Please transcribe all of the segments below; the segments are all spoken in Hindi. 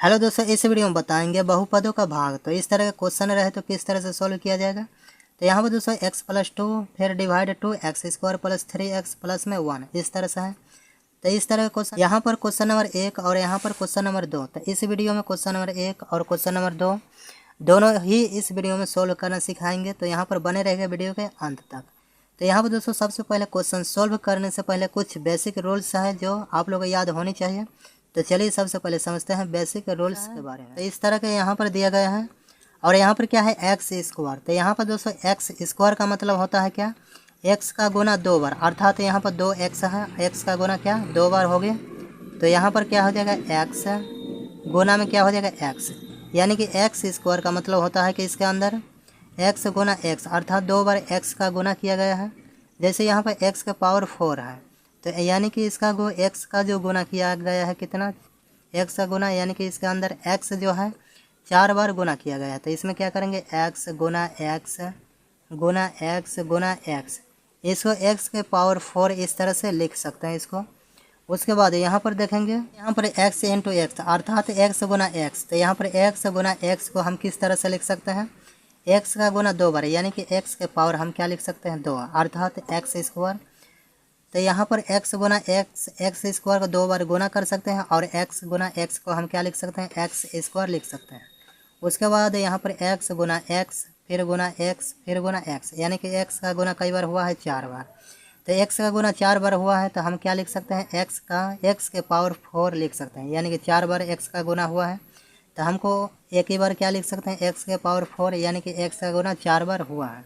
हेलो दोस्तों, इस वीडियो में बताएंगे बहुपदों का भाग। तो इस तरह का क्वेश्चन रहे तो किस तरह से सॉल्व किया जाएगा। तो यहाँ पर दोस्तों x+2 फिर डिवाइड 2x² + 3x प्लस में 1 इस तरह से है। तो इस तरह का क्वेश्चन यहाँ पर क्वेश्चन नंबर 1 और यहाँ पर क्वेश्चन नंबर 2। तो इस वीडियो में क्वेश्चन नंबर 1 और क्वेश्चन नंबर 2 दोनों ही इस वीडियो में सोल्व करना सिखाएंगे। तो यहाँ पर बने रहेगा वीडियो के अंत तक। तो यहाँ पर दोस्तों सबसे पहले क्वेश्चन सोल्व करने से पहले कुछ बेसिक रूल्स हैं जो आप लोगों को याद होनी चाहिए। तो चलिए सबसे पहले समझते हैं बेसिक रूल्स के बारे में। तो इस तरह के यहाँ पर दिया गया है और यहाँ पर क्या है x²। तो यहाँ पर दोस्तों x² का मतलब होता है क्या, x का गुना 2 बार, अर्थात यहाँ पर 2x है, x का गुना क्या 2 बार हो गया। तो यहाँ पर क्या हो जाएगा x गुना में क्या हो जाएगा x, यानी कि x² का मतलब होता है कि इसके अंदर x गुना x अर्थात 2 बार x का गुना किया गया है। जैसे यहाँ पर x का पावर 4 है तो यानी कि इसका x का जो गुना किया गया है कितना, x का गुना, यानी कि इसके अंदर x जो है 4 बार गुना किया गया है। तो इसमें क्या करेंगे x गुना x गुना x गुना x, इसको x के पावर 4 इस तरह से लिख सकते हैं इसको। उसके बाद यहाँ पर देखेंगे यहाँ पर x इंटू एक्स अर्थात x गुना x। तो यहाँ पर x गुना x को हम किस तरह से लिख सकते हैं, x का गुना 2 बार, यानी कि x के पावर हम क्या लिख सकते हैं 2 अर्थात x²। तो यहाँ पर x गुना x² को 2 बार गुना कर सकते हैं और x गुना x को हम क्या लिख सकते हैं x² लिख सकते हैं। उसके बाद यहाँ पर x गुना x फिर गुना x फिर गुना x, यानी कि x का गुना कई बार हुआ है 4 बार। तो x का गुना 4 बार हुआ है तो हम क्या लिख सकते हैं x के पावर 4 लिख सकते हैं, यानी कि 4 बार x का गुना हुआ है तो हमको एक ही बार क्या लिख सकते हैं x के पावर 4, यानी कि x का गुना 4 बार हुआ है।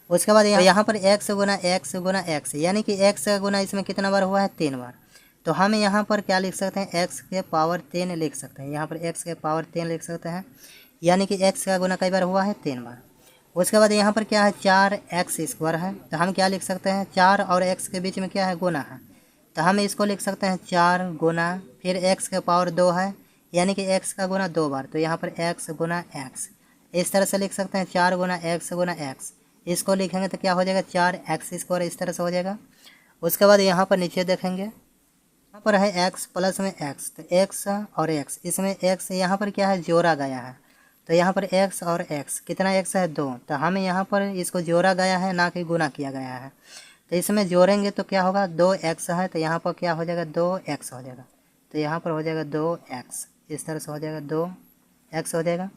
उसके बाद यहाँ पर x गुना x, यानी कि x का गुना इसमें कितना बार हुआ है 3 बार। तो हम यहाँ पर क्या लिख सकते हैं x के पावर 3 लिख सकते हैं, यहाँ पर x के पावर 3 लिख सकते हैं, यानी कि x का गुना कई बार हुआ है 3 बार। उसके बाद यहाँ पर क्या है 4x² है तो हम क्या लिख सकते हैं 4 और x के बीच में क्या है गुना है, तो हम इसको लिख सकते हैं 4 गुना फिर x के पावर 2 है, यानी कि x का गुना 2 बार। तो यहाँ पर x गुना x इस तरह से लिख सकते हैं 4 गुना x गुना x, इसको लिखेंगे तो क्या हो जाएगा 4x² इस तरह से हो जाएगा। उसके बाद यहाँ पर नीचे देखेंगे यहाँ पर है x प्लस में x, तो x और x, इसमें x यहाँ पर क्या है जोड़ा गया है। तो यहाँ पर x और x कितना x है 2, तो हमें यहाँ पर इसको जोड़ा गया है ना कि गुना किया गया है। तो इसमें जोड़ेंगे तो क्या होगा 2x है तो यहाँ पर क्या हो जाएगा 2x हो जाएगा। तो यहाँ पर हो जाएगा 2x इस तरह से हो जाएगा 2x हो जाएगा।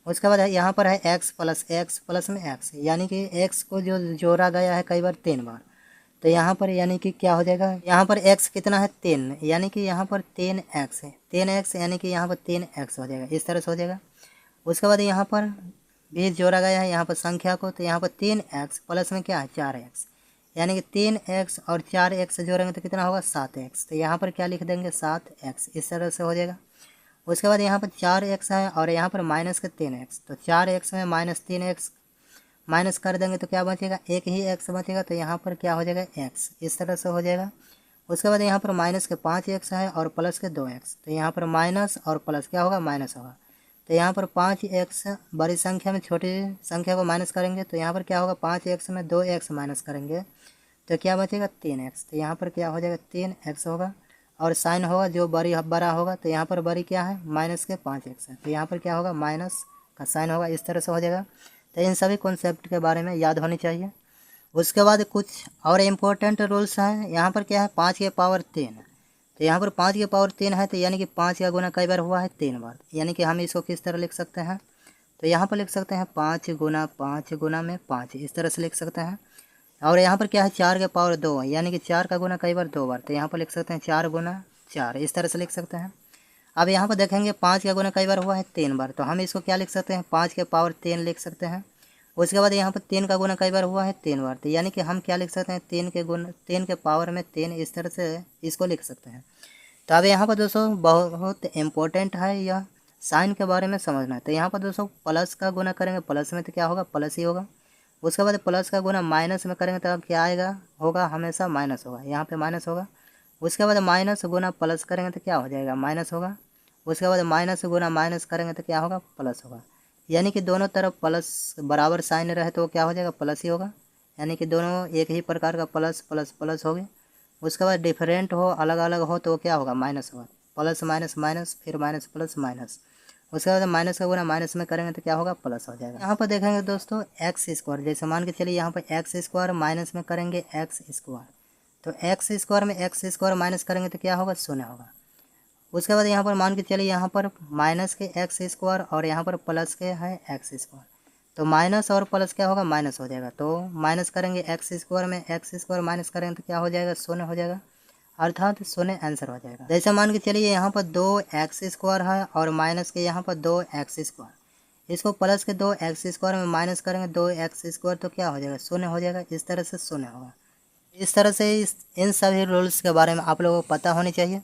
उसके बाद यहाँ पर है x प्लस में x, यानी कि x को जो जोड़ा गया है कई बार 3 बार। तो यहाँ पर यानी कि क्या हो जाएगा यहाँ पर x कितना है 3, यानी कि यहाँ पर 3x है 3x, यानी कि यहाँ पर 3x हो जाएगा इस तरह से हो जाएगा। उसके बाद यहाँ पर भी जोड़ा गया है यहाँ पर संख्या को, तो यहाँ पर 3x प्लस में क्या है 4x, यानी कि 3x और 4x जोड़ेंगे तो कितना होगा 7x। तो यहाँ पर क्या लिख देंगे 7x इस तरह से हो जाएगा। उसके बाद यहाँ पर 4x है और यहाँ पर माइनस के 3x, तो 4x में माइनस 3x माइनस कर देंगे तो क्या बचेगा एक ही x बचेगा, तो यहाँ पर क्या हो जाएगा x इस तरह से हो जाएगा। उसके बाद यहाँ पर माइनस के 5x है और प्लस के 2x, तो यहाँ पर माइनस और प्लस क्या होगा माइनस होगा। तो यहाँ पर 5x बड़ी संख्या में छोटी संख्या को माइनस करेंगे तो यहाँ पर क्या होगा 5x में 2x माइनस करेंगे तो क्या बचेगा 3x, तो यहाँ पर क्या हो जाएगा 3x होगा और साइन होगा जो बड़ा होगा, तो यहाँ पर बड़ी क्या है माइनस के 5x है, तो यहाँ पर क्या होगा माइनस का साइन होगा इस तरह से हो जाएगा। तो इन सभी कॉन्सेप्ट के बारे में याद होनी चाहिए। उसके बाद कुछ और इम्पोर्टेंट रूल्स हैं। यहाँ पर क्या है 5 के पावर 3, तो यहाँ पर 5 के पावर 3 है तो यानी कि 5 का गुना कई बार हुआ है 3 बार, यानी कि हम इसको किस तरह लिख सकते हैं, तो यहाँ पर लिख सकते हैं 5 गुना में 5 इस तरह से लिख सकते हैं। और यहाँ पर क्या है 4 के पावर 2 है, यानी कि 4 का गुना कई बार 2 बार, तो यहाँ पर लिख सकते हैं 4 गुना 4 इस तरह से लिख सकते हैं। अब यहाँ पर देखेंगे 5 का गुना कई बार हुआ है 3 बार, तो हम इसको क्या लिख सकते हैं 5 के पावर 3 लिख सकते हैं। उसके बाद यहाँ पर 3 का गुना कई बार हुआ है 3 बार, तो यानी कि हम क्या लिख सकते हैं 3 के पावर में 3 इस तरह से इसको लिख सकते हैं। तो अब यहाँ पर दोस्तों बहुत इम्पोर्टेंट है यह साइन के बारे में समझना है। तो यहाँ पर दोस्तों प्लस का गुना करेंगे प्लस में तो क्या होगा प्लस ही होगा। उसके बाद प्लस का गुना माइनस में करेंगे तो अब क्या आएगा होगा हमेशा माइनस होगा, यहाँ पे माइनस होगा। उसके बाद माइनस गुना प्लस करेंगे तो क्या हो जाएगा माइनस होगा। उसके बाद माइनस गुना माइनस करेंगे तो क्या होगा प्लस होगा, यानी कि दोनों तरफ प्लस बराबर साइन रहे तो क्या हो जाएगा प्लस ही होगा, यानी कि दोनों एक ही प्रकार का प्लस प्लस प्लस हो गए। उसके बाद डिफरेंट हो अलग अलग हो तो क्या होगा माइनस होगा, प्लस माइनस माइनस फिर माइनस प्लस माइनस। उसके बाद माइनस का गुना माइनस में करेंगे तो क्या होगा, प्लस हो जाएगा। यहाँ पर देखेंगे दोस्तों एक्स स्क्वायर, जैसे मान के चलिए यहाँ पर एक्स स्क्वायर माइनस में करेंगे एक्स स्क्वायर, तो एक्स स्क्वायर में एक्स स्क्वायर माइनस करेंगे तो क्या होगा, शून्य होगा। उसके बाद यहाँ पर मान के चलिए यहाँ पर माइनस के एक्स स्क्वायर और यहाँ पर प्लस के है एक्स स्क्वायर, तो माइनस और प्लस क्या होगा, माइनस हो जाएगा। तो माइनस करेंगे एक्स स्क्वायर में एक्स स्क्वायर माइनस करेंगे तो क्या हो जाएगा, शून्य हो जाएगा, अर्थात शून्य आंसर हो जाएगा। जैसे मान के चलिए यहाँ पर 2x स्क्वायर है और माइनस के यहाँ पर 2x स्क्वायर, इसको प्लस के 2x स्क्वायर में माइनस करेंगे 2x स्क्वायर तो क्या हो जाएगा, शून्य हो जाएगा। इस तरह से शून्य होगा। इस तरह से इन सभी रूल्स के बारे में आप लोगों को पता होनी चाहिए,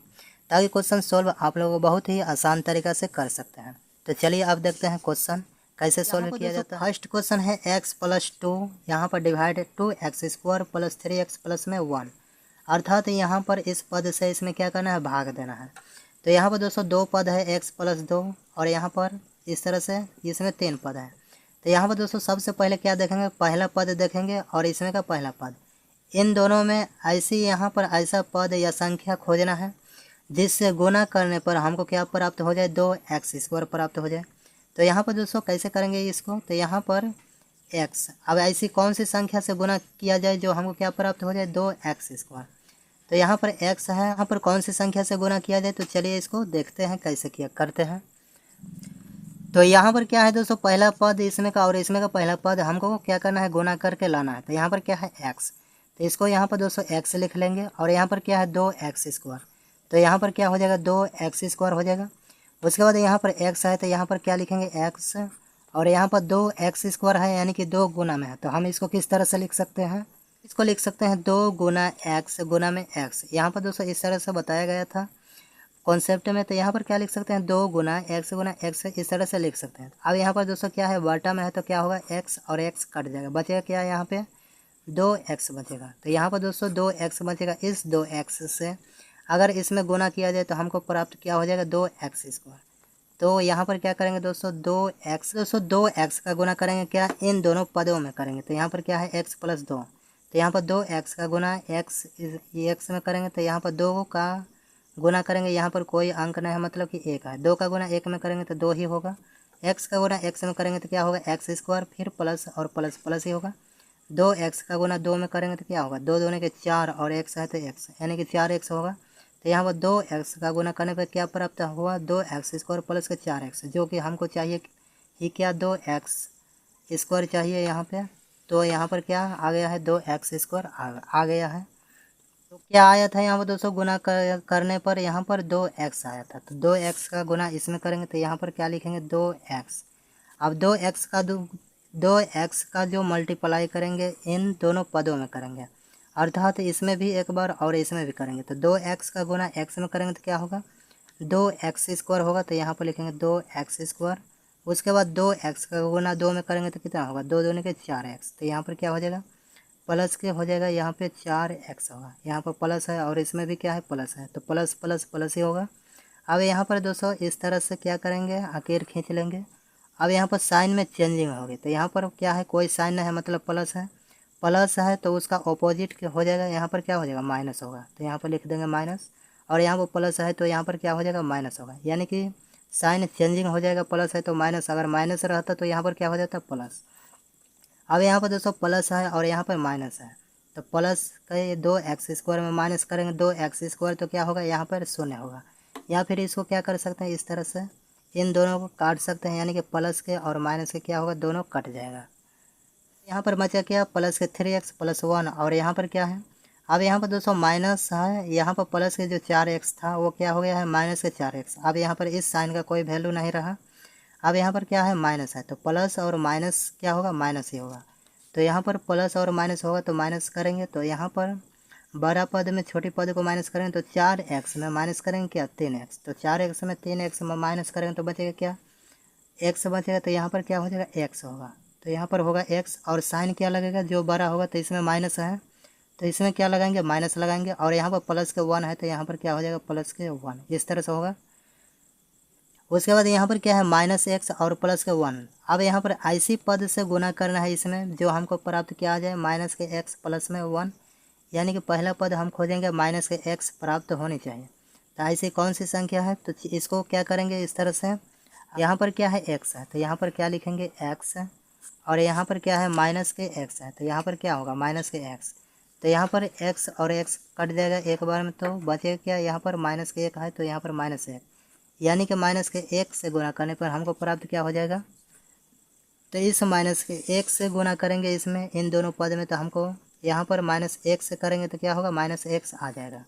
ताकि क्वेश्चन सॉल्व आप लोगों को बहुत ही आसान तरीक़ा से कर सकते हैं। तो चलिए अब देखते हैं क्वेश्चन कैसे सॉल्व किया जाता है। फर्स्ट क्वेश्चन है x + 2 यहाँ पर divide 2x square + 3x plus में 1, अर्थात यहाँ पर इस पद से इसमें क्या करना है, भाग देना है। तो यहाँ पर दोस्तों 2 पद है x + 2 और यहाँ पर इस तरह से इसमें 3 पद है। तो यहाँ पर दोस्तों सबसे पहले क्या देखेंगे, पहला पद देखेंगे और इसमें का पहला पद, इन दोनों में ऐसी यहाँ पर ऐसा पद या संख्या खोजना है जिससे गुना करने पर हमको क्या प्राप्त हो जाए, 2x स्क्वायर प्राप्त हो जाए। तो यहाँ पर दोस्तों कैसे करेंगे इसको, तो यहाँ पर x, अब ऐसी कौन सी संख्या से गुना किया जाए जो हमको क्या प्राप्त हो जाए, 2x स्क्वायर। तो यहाँ पर x है, यहाँ पर कौन सी संख्या से गुना किया जाए, तो चलिए इसको देखते हैं कैसे किया करते हैं। तो यहाँ पर क्या है दोस्तों, पहला पद इसमें का और इसमें का पहला पद हमको क्या करना है, गुना करके लाना है। तो यहाँ पर क्या है x, तो इसको यहाँ पर दोस्तों x लिख लेंगे और यहाँ पर क्या है 2x स्क्वायर, तो यहाँ पर क्या हो जाएगा, 2x स्क्वायर हो जाएगा। उसके बाद यहाँ पर x है तो यहाँ पर क्या लिखेंगे x, और यहाँ पर 2x स्क्वायर है यानी कि 2 गुना में है, तो हम इसको किस तरह से लिख सकते हैं, इसको लिख सकते हैं 2 गुना x गुना में x। यहाँ पर दोस्तों इस तरह से बताया गया था कॉन्सेप्ट में, तो यहाँ पर क्या लिख सकते हैं, 2 गुना x इस तरह से लिख सकते हैं। अब यहाँ पर दोस्तों क्या है, बटा में है तो क्या होगा, x और x कट जाएगा, बचेगा क्या, यहाँ पे 2x बचेगा। तो यहाँ पर दोस्तों 2x बचेगा। इस 2x से अगर इसमें गुना किया जाए तो हमको प्राप्त क्या हो जाएगा, 2x स्क्वायर। तो यहाँ पर क्या करेंगे दोस्तों, 2x का गुना करेंगे क्या, इन दोनों पदों में करेंगे। तो यहाँ पर क्या है x + 2, तो यहाँ पर 2x का गुना x में करेंगे, तो यहाँ पर 2 का गुना करेंगे, यहाँ पर कोई अंक नहीं है मतलब कि 1 है, 2 का गुना 1 में करेंगे तो 2 ही होगा। x का गुना x में करेंगे तो क्या होगा, x स्क्वायर, फिर प्लस और प्लस प्लस ही होगा। 2x का गुना 2 में करेंगे तो क्या होगा, 2 दूनी के 4 और x है तो x यानी कि 4x होगा। तो यहाँ पर 2x का गुना करने पर क्या प्राप्त हुआ, 2x स्क्वायर प्लस के 4x, जो कि हमको चाहिए ही क्या, 2x स्क्वायर चाहिए यहाँ पे। तो यहाँ पर क्या आ गया है, 2x स्क्वायर आ गया है। तो क्या आया था यहाँ पर दोस्तों, गुना करने पर यहाँ पर 2x आया था, तो 2x का गुना इसमें करेंगे तो यहाँ पर क्या लिखेंगे, 2x। अब 2x का जो मल्टीप्लाई करेंगे इन दोनों पदों में करेंगे, अर्थात इसमें भी एक बार और इसमें भी करेंगे। तो 2x का गुना x में करेंगे तो क्या होगा, 2x स्क्वायर होगा, तो यहाँ पर लिखेंगे 2x स्क्वायर। उसके बाद 2x का गुना 2 में करेंगे तो कितना होगा, 2 दूनी के 4x, तो यहाँ पर क्या हो जाएगा, प्लस के हो जाएगा, यहाँ पे 4x होगा, यहाँ पर प्लस है और इसमें भी क्या है, प्लस है, तो प्लस प्लस प्लस ही होगा। अब यहाँ पर दोस्तों इस तरह से क्या करेंगे, आखिर खींच लेंगे। अब यहाँ पर साइन में चेंजिंग होगी, तो यहाँ पर क्या है, कोई साइन नहीं है मतलब प्लस है तो उसका ऑपोजिट हो जाएगा, यहाँ पर क्या हो जाएगा, माइनस होगा, तो यहाँ पर लिख देंगे माइनस। और यहाँ पर प्लस है तो यहाँ पर क्या हो जाएगा, माइनस होगा, यानी कि साइन चेंजिंग हो जाएगा, प्लस है तो माइनस, अगर माइनस रहता तो यहाँ पर क्या हो जाता, प्लस। अब यहाँ पर दोस्तों प्लस है और यहाँ पर माइनस है, तो प्लस का 2x स्क्वायर में माइनस करेंगे 2x स्क्वायर तो क्या होगा, यहाँ पर शून्य होगा। या फिर इसको क्या कर सकते हैं, इस तरह से इन दोनों को काट सकते हैं, यानी कि प्लस के और माइनस के क्या होगा, दोनों कट जाएगा। यहाँ पर बचा क्या, प्लस के 3x + 1, और यहाँ पर क्या है, अब यहाँ पर दोस्तों माइनस है, यहाँ पर प्लस के जो 4x था वो क्या हो गया है, माइनस के 4x। अब यहाँ पर इस साइन का कोई वैल्यू नहीं रहा। अब यहाँ पर क्या है, माइनस है, तो प्लस और माइनस क्या होगा, माइनस ही होगा। तो यहाँ पर प्लस और माइनस होगा तो माइनस करेंगे, तो यहाँ पर बड़ा पद में छोटी पद को माइनस करेंगे तो 4x में माइनस करेंगे क्या, 3x, तो 4x में 3x में माइनस करेंगे तो बचेगा क्या, x बचेगा, तो यहाँ पर क्या हो जाएगा, x होगा। तो यहाँ पर होगा x और साइन क्या लगेगा, जो बड़ा होगा, तो इसमें माइनस है तो इसमें क्या लगाएंगे, माइनस लगाएंगे, और यहाँ पर प्लस के 1 है तो यहाँ पर क्या हो जाएगा, प्लस के 1, इस तरह से होगा। उसके बाद यहाँ पर क्या है, -x और प्लस के 1। अब यहाँ पर ऐसी पद से गुना करना है इसमें जो हमको प्राप्त किया आ जाए, -x प्लस में 1, यानी कि पहला पद हम खोजेंगे -x प्राप्त होनी चाहिए। तो ऐसी कौन सी संख्या है, तो इसको क्या करेंगे, इस तरह से यहाँ पर क्या है x है, तो यहाँ पर क्या लिखेंगे x है, और यहाँ पर क्या है माइनस के x है, तो यहाँ पर क्या होगा माइनस के x। तो यहाँ पर x और x कट जाएगा एक बार में, तो बचेगा क्या, यहाँ पर माइनस के 1 है तो यहाँ पर माइनस 1, यानी कि माइनस के 1 से गुणा करने पर हमको प्राप्त क्या हो जाएगा। तो इस माइनस के 1 से गुणा करेंगे इसमें इन दोनों पद में, तो हमको यहाँ पर माइनस 1 से करेंगे तो क्या होगा माइनस x आ जाएगा।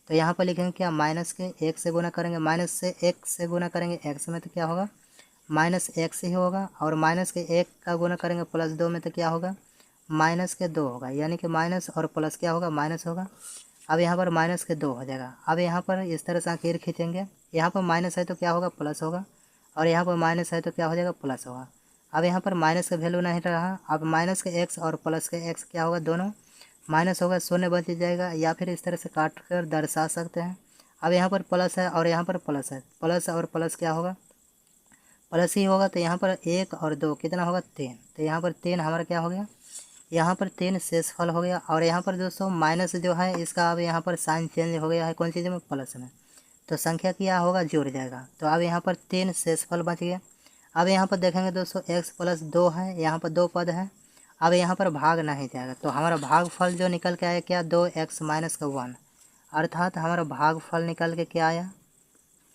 तो यहाँ पर लिखेंगे क्या माइनस के 1 से गुणा करेंगे, माइनस से 1 से गुणा करेंगे x में तो क्या होगा माइनस x ही होगा, और माइनस के 1 का गुणा करेंगे प्लस 2 में तो क्या होगा माइनस के 2 होगा, यानी कि माइनस और प्लस क्या होगा माइनस होगा। अब यहाँ पर माइनस के 2 हो जाएगा। अब यहाँ पर इस तरह से आखिर खींचेंगे, यहाँ पर माइनस है तो क्या होगा प्लस होगा, और यहाँ पर माइनस है तो क्या हो जाएगा प्लस होगा। अब यहाँ पर माइनस का वैल्यू नहीं रहा, अब माइनस के x और प्लस के x क्या होगा दोनों माइनस होगा, शून्य बच जाएगा, या फिर इस तरह से काट कर दर्शा सकते हैं। अब यहाँ पर प्लस है और यहाँ पर प्लस है, प्लस और प्लस क्या होगा प्लस ही होगा, तो यहाँ पर 1 और 2 कितना होगा 3, तो यहाँ पर 3 हमारा क्या हो गया, यहाँ पर 3 शेषफल हो गया। और यहाँ पर दोस्तों माइनस जो है इसका अब यहाँ पर साइन चेंज हो गया है कौन चीज़ में प्लस में, तो संख्या क्या होगा जुड़ जाएगा। तो अब यहाँ पर 3 शेषफल बच गया। अब यहाँ पर देखेंगे दोस्तों x प्लस 2 है, यहाँ पर 2 पद है। अब यहाँ पर भाग नहीं जाएगा, तो हमारा भागफल जो निकल के आया क्या 2x माइनस का 1, अर्थात हमारा भागफल निकल के क्या आया,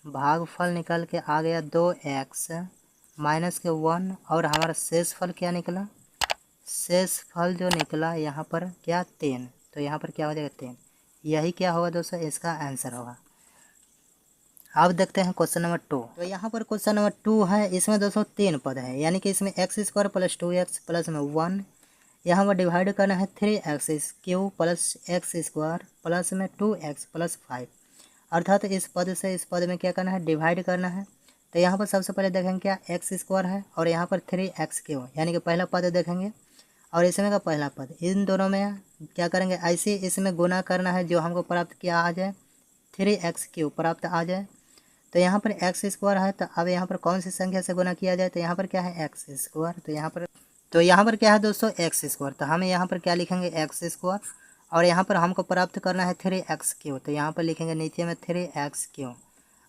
भागफल निकल के आ गया 2x माइनस के 1, और हमारा शेषफल क्या निकला, शेषफल जो निकला यहाँ पर क्या 3, तो यहाँ पर क्या हो जाएगा 3। यही क्या होगा दोस्तों इसका आंसर होगा। अब देखते हैं क्वेश्चन नंबर 2। तो यहाँ पर क्वेश्चन नंबर 2 है, इसमें दोस्तों 3 पद है, यानी कि इसमें x square plus 2x plus में 1, यहाँ पर डिवाइड करना है 3x³ plus x square plus में 2x प्लस 5, अर्थात इस पद से इस पद में क्या करना है डिवाइड करना है। तो यहाँ पर सबसे पहले देखेंगे क्या x स्क्वायर है और यहाँ पर 3x³ यानी कि पहला पद देखेंगे और इसमें का पहला पद, इन दोनों में क्या करेंगे ऐसे इसमें गुना करना है जो हमको प्राप्त किया आ जाए 3x³ प्राप्त आ जाए। तो यहाँ पर x स्क्वायर है, तो अब यहाँ पर कौन सी संख्या से गुना किया जाए, तो यहाँ पर क्या है x स्क्वायर, तो यहाँ पर क्या है दोस्तों x स्क्वायर, तो हमें यहाँ पर क्या लिखेंगे x स्क्वायर, और यहाँ पर हमको प्राप्त करना है 3x³, तो यहाँ पर लिखेंगे नीचे में 3x³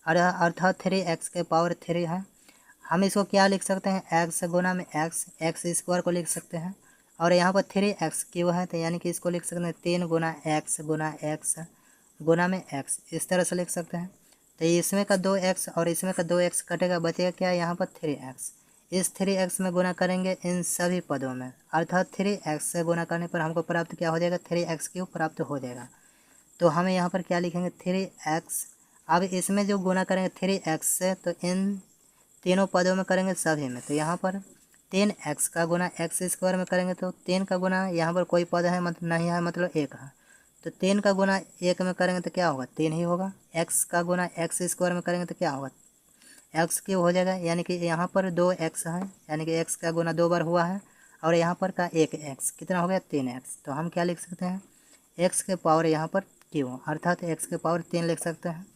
और अर्थात 3x के पावर 3 है। हम इसको क्या लिख सकते हैं x गुना में x स्क्वायर को लिख सकते हैं, और यहाँ पर 3x³ है, तो यानी कि इसको लिख सकते हैं 3 गुना x गुना में x, इस तरह से लिख सकते हैं। तो इसमें का 2x और इसमें का 2x कटेगा, बचेगा क्या यहाँ पर 3x, इस 3x में गुना करेंगे इन सभी पदों में, अर्थात 3x से गुना करने पर हमको प्राप्त क्या हो जाएगा 3x³ प्राप्त हो जाएगा। तो हमें यहाँ पर क्या लिखेंगे 3x, अब इसमें जो गुना करेंगे 3x से, तो इन तीनों पदों में करेंगे सभी में, तो यहाँ पर 3x का गुना x स्क्वायर में करेंगे, तो 3 का गुना यहाँ पर कोई पद है मतलब नहीं है, मतलब 1 है, तो 3 का गुना 1 में करेंगे तो क्या होगा 3 ही होगा। x का गुना x स्क्वायर में करेंगे तो क्या होगा x³ हो जाएगा, यानी कि यहाँ पर 2x है, यानी कि x का गुना 2 बार हुआ है, और यहाँ पर का 1x कितना हो गया 3x, तो हम क्या लिख सकते हैं x के पावर यहाँ पर q, अर्थात x के पावर 3 लिख सकते हैं।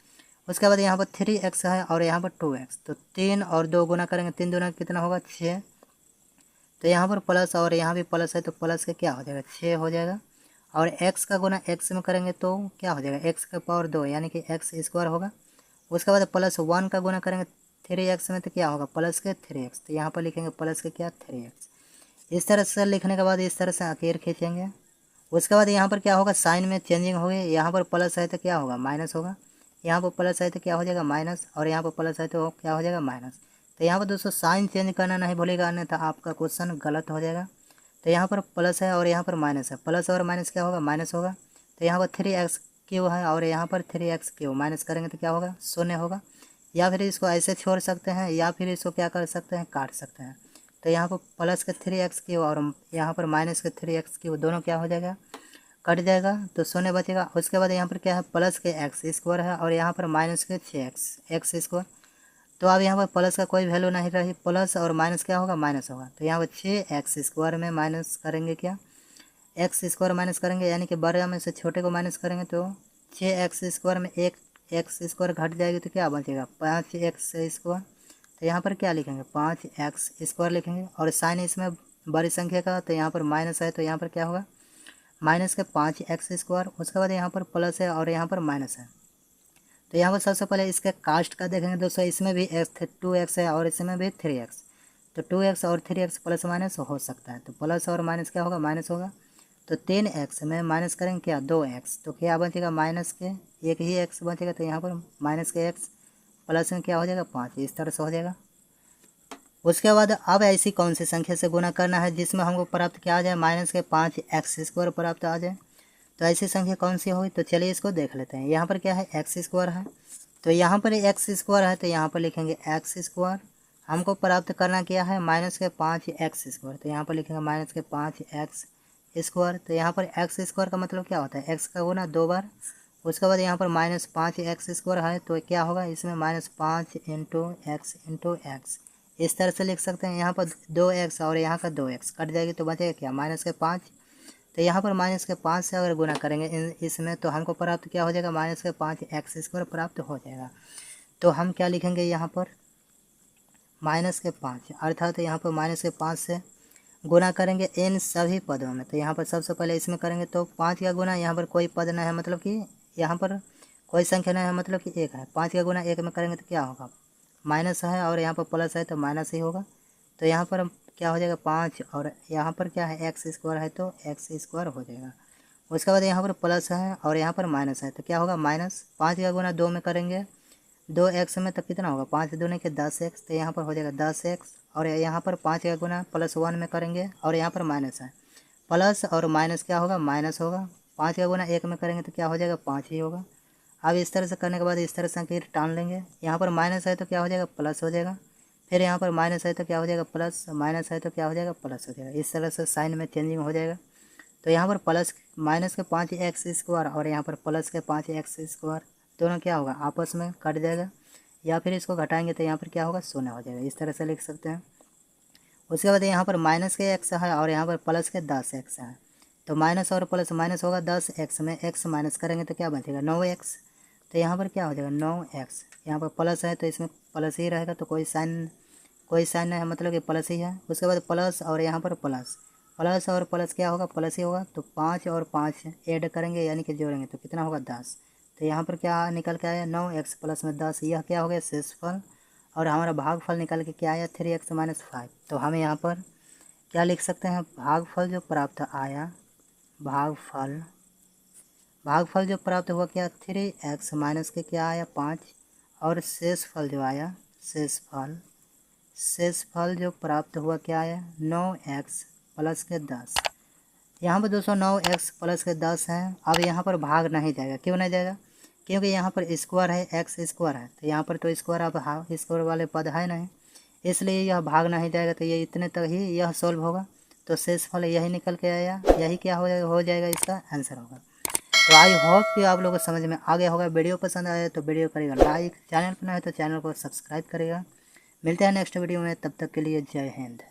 उसके बाद यहाँ पर 3x है और यहाँ पर 2x, तो 3 और 2 गुना करेंगे, 3 दूना कितना होगा 6, तो यहाँ पर प्लस और यहाँ भी प्लस है, तो प्लस का क्या हो जाएगा 6 हो जाएगा, और x का गुना x में करेंगे तो क्या हो जाएगा x के पावर 2 यानी कि x स्क्वायर होगा। उसके बाद प्लस 1 का गुना करेंगे 3x में, तो क्या होगा प्लस के 3x, तो यहाँ पर लिखेंगे प्लस के क्या 3x। इस तरह से लिखने के बाद इस तरह से आखिर खींचेंगे। उसके बाद यहाँ पर क्या होगा साइन में चेंजिंग हो गई, यहाँ पर प्लस है तो क्या होगा माइनस होगा, यहाँ पर प्लस है तो क्या हो जाएगा माइनस, और यहाँ पर प्लस है तो क्या हो जाएगा माइनस। तो यहाँ पर दोस्तों साइन चेंज करना नहीं भूलेगा, अन्यथा आपका क्वेश्चन गलत हो जाएगा। तो यहाँ पर प्लस है और यहाँ पर माइनस है, प्लस और माइनस क्या होगा माइनस होगा। तो यहाँ पर 3x³ है और यहाँ पर 3x³ माइनस करेंगे तो क्या होगा 0 होगा, या फिर इसको ऐसे छोड़ सकते हैं या फिर इसको क्या कर सकते हैं काट सकते हैं। तो यहाँ पर प्लस के 3x³ और यहाँ पर माइनस के 3x³ दोनों क्या हो जाएगा कट जाएगा, तो 0 बचेगा। उसके बाद यहाँ पर क्या है प्लस के x स्क्वायर है और यहाँ पर माइनस के 6x स्क्वायर, तो अब यहाँ पर प्लस का कोई वैल्यू नहीं रही, प्लस और माइनस क्या होगा माइनस होगा। तो यहाँ पर 6x स्क्वायर में माइनस करेंगे क्या x स्क्वायर माइनस करेंगे, यानी कि बड़े में से छोटे को माइनस करेंगे, तो 6x स्क्वायर में एक x स्क्वायर घट जाएगी तो क्या बचेगा 5x स्क्वायर। तो यहाँ पर क्या लिखेंगे 5x स्क्वायर लिखेंगे, और साइन इसमें बड़ी संख्या का, तो यहाँ पर माइनस है तो यहाँ पर क्या होगा माइनस के 5x स्क्वायर। उसके बाद यहाँ पर प्लस है और यहाँ पर माइनस है, तो यहाँ पर सबसे पहले इसके कास्ट का देखेंगे दोस्तों, इसमें भी x 2x है और इसमें भी 3x, तो 2x और 3x प्लस माइनस हो सकता है, तो प्लस और माइनस क्या होगा, माइनस होगा। तो 3x में माइनस करेंगे क्या, 2x, तो क्या बचेगा माइनस के एक ही x बचेगा, तो यहाँ पर माइनस के x प्लस में क्या हो जाएगा 5, इस तरह से हो जाएगा। उसके बाद अब ऐसी कौन सी संख्या से गुना करना है जिसमें हमको प्राप्त क्या आ जाए, माइनस के 5x² प्राप्त आ जाए। तो ऐसी संख्या कौन सी होगी, तो चलिए इसको देख लेते हैं। यहाँ पर क्या है, x² है, तो यहाँ पर x² है, तो यहाँ पर लिखेंगे x²। हमको प्राप्त करना क्या है, माइनस के 5x², तो यहाँ पर लिखेंगे माइनस के 5x²। तो यहाँ पर x² का मतलब क्या होता है, x का गुना 2 बार। उसके बाद यहाँ पर माइनस 5x² है, तो क्या होगा, इसमें माइनस 5 इंटू x इस तरह से लिख सकते हैं। यहाँ पर 2x और यहाँ का 2x कट जाएगी, तो बचेगा क्या, माइनस के 5। तो यहाँ पर माइनस के 5 से अगर गुना करेंगे इसमें, तो हमको प्राप्त क्या हो जाएगा, माइनस के 5x² प्राप्त हो जाएगा। तो हम क्या लिखेंगे यहाँ पर, माइनस के 5, अर्थात यहाँ पर माइनस के 5 से गुना करेंगे इन सभी पदों में। तो यहाँ पर सबसे पहले इसमें करेंगे, तो 5 का गुना, यहाँ पर कोई पद नहीं है, मतलब कि यहाँ पर कोई संख्या नहीं है, मतलब कि 1 है। 5 का गुना 1 में करेंगे तो क्या होगा, माइनस है, और यहाँ पर प्लस है तो माइनस ही होगा। तो यहाँ पर क्या हो जाएगा 5, और यहाँ पर क्या है x² है, तो x² हो जाएगा। उसके बाद यहाँ पर प्लस है और यहाँ पर माइनस है, तो क्या होगा माइनस। 5 का गुना 2 में करेंगे 2x में, तो कितना होगा, 5 दूनी के 10x, तो यहाँ पर हो जाएगा 10x। और यहाँ पर 5 का गुना +1 में करेंगे और यहाँ पर माइनस है, प्लस और माइनस क्या होगा, माइनस होगा। 5 का गुना 1 में करेंगे तो क्या हो जाएगा, 5 ही होगा। अब इस तरह से करने के बाद इस तरह से फिर टान लेंगे। यहाँ पर माइनस है तो क्या हो जाएगा, प्लस हो जाएगा। फिर यहाँ पर माइनस है तो क्या हो जाएगा, प्लस, माइनस है तो क्या हो जाएगा, प्लस हो जाएगा। इस तरह से साइन में चेंजिंग हो जाएगा। तो यहाँ पर प्लस माइनस के 5x² और यहाँ पर प्लस के 5x² दोनों क्या होगा, आपस में कट जाएगा, या फिर इसको घटाएंगे तो यहाँ पर क्या होगा, 0 हो जाएगा। इस तरह से लिख सकते हैं। उसके बाद यहाँ पर माइनस के x है और यहाँ पर प्लस के 10x है, तो माइनस और प्लस माइनस होगा, 10x में x माइनस करेंगे तो क्या बचेगा, 9x। तो यहाँ पर क्या हो जाएगा, 9x। यहाँ पर प्लस है तो इसमें प्लस ही रहेगा, तो कोई साइन नहीं है, मतलब कि प्लस ही है। उसके बाद प्लस और यहाँ पर प्लस, प्लस और प्लस क्या होगा, प्लस ही होगा। तो 5 और 5 ऐड करेंगे यानी कि जोड़ेंगे तो कितना होगा, 10। तो यहाँ पर क्या निकल के आया, 9x प्लस में 10, यह क्या हो गया, शेषफल। और हमारा भागफल निकल के क्या आया, 3x - 5। तो हम यहाँ पर क्या लिख सकते हैं, भागफल जो प्राप्त आया, भागफल जो प्राप्त हुआ क्या, 3x माइनस के क्या आया, 5। और शेषफल जो आया, शेषफल जो प्राप्त हुआ क्या आया, 9x प्लस के 10। यहाँ पर दोस्तों 9x प्लस के 10 है। अब यहाँ पर भाग नहीं जाएगा, क्यों नहीं जाएगा, क्योंकि यहाँ पर स्क्वायर है, x² है, तो यहाँ पर तो स्क्वायर, अब स्क्वायर वाले पद है नहीं, इसलिए यह भाग नहीं जाएगा। तो ये इतने तक ही यह सॉल्व होगा। तो शेषफल यही निकल के आया, यही क्या हो जाएगा, इसका आंसर होगा। तो आई होप कि आप लोगों को समझ में आ गया होगा। वीडियो पसंद आया तो वीडियो करेगा लाइक, चैनल पर नया है तो चैनल को सब्सक्राइब करेगा। मिलते हैं नेक्स्ट वीडियो में, तब तक के लिए जय हिंद।